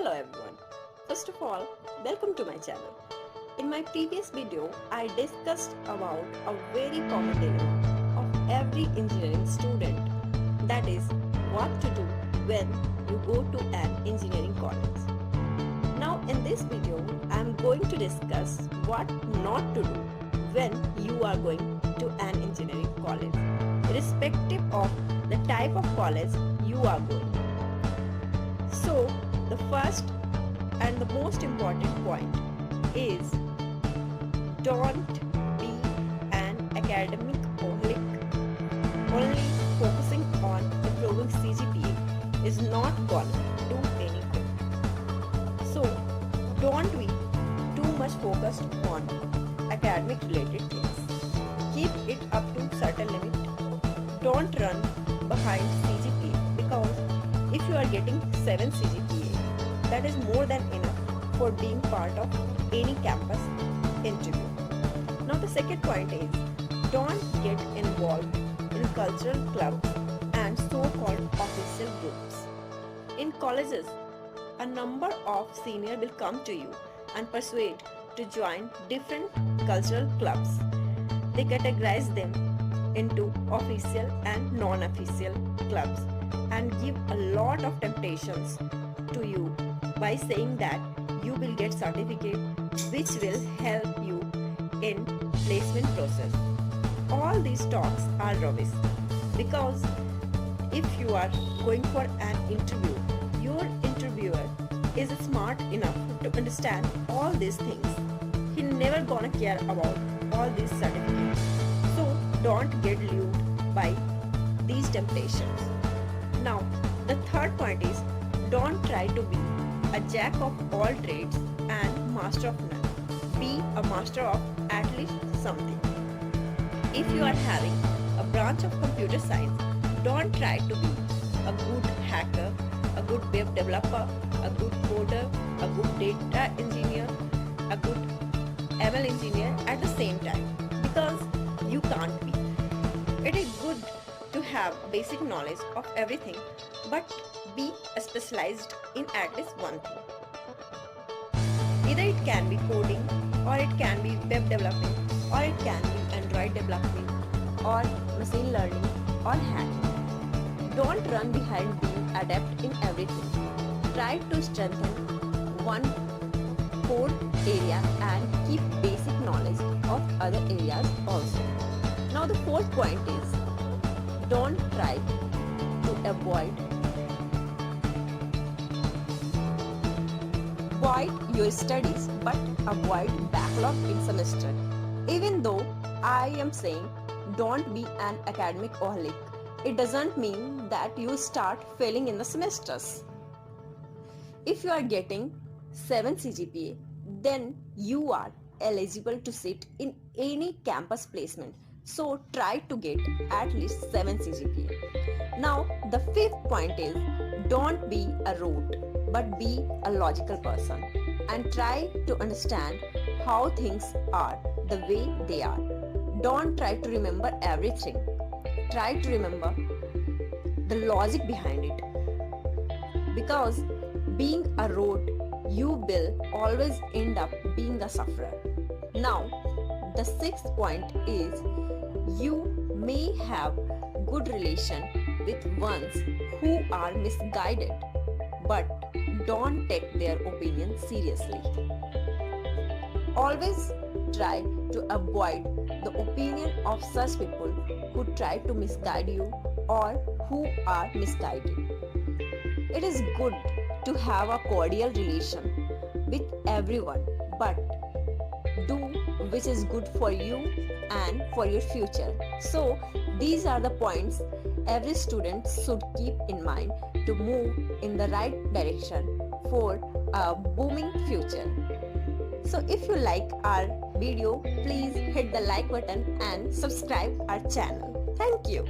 Hello everyone. First of all, welcome to my channel. In my previous video, I discussed about a very common dilemma of every engineering student, that is what to do when you go to an engineering college. Now in this video, I am going to discuss what not to do when you are going to an engineering college, irrespective of the type of college you are going. So, the first and the most important point is don't be an academic oholic. Only focusing on improving CGPA is not gonna do any good. So, don't be too much focused on academic related things. Keep it up to certain limit. Don't run behind CGPA, because if you are getting 7 CGPA, that is more than enough for being part of any campus interview. Now the second point is don't get involved in cultural clubs and so-called official groups. In colleges, a number of seniors will come to you and persuade to join different cultural clubs. They categorize them into official and non-official clubs and give a lot of temptations to you by saying that you will get certificate which will help you in placement process. All these talks are rubbish, because if you are going for an interview, your interviewer is smart enough to understand all these things. He never gonna care about all these certificates. So don't get lured by these temptations. Now the third point is don't try to be a jack of all trades and master of none. Be a master of at least something. If you are having a branch of computer science, don't try to be a good hacker, a good web developer, a good coder, a good data engineer, a good ML engineer at the same time, because you can't be. It is good to have basic knowledge of everything, but be specialized in at least one thing. Either it can be coding, or it can be web developing, or it can be Android developing, or machine learning, or hacking. Don't run behind being adept in everything. Try to strengthen one core area and keep basic knowledge of other areas also. Now the fourth point is don't try to avoid your studies, but avoid backlog in semester. Even though I am saying don't be an academic oholic, it doesn't mean that you start failing in the semesters. If you are getting 7 CGPA, then you are eligible to sit in any campus placement. So try to get at least 7 CGPA. Now the fifth point is don't be a rote, but be a logical person and try to understand how things are the way they are. Don't try to remember everything. Try to remember the logic behind it. Because being a rote, you will always end up being a sufferer. Now, the sixth point is you may have good relation with ones who are misguided, but don't take their opinion seriously. Always try to avoid the opinion of such people who try to misguide you or who are misguided. It is good to have a cordial relation with everyone, but do which is good for you and for your future. So these are the points every student should keep in mind to move in the right direction for a booming future. So if you like our video, please hit the like button and subscribe our channel. Thank you.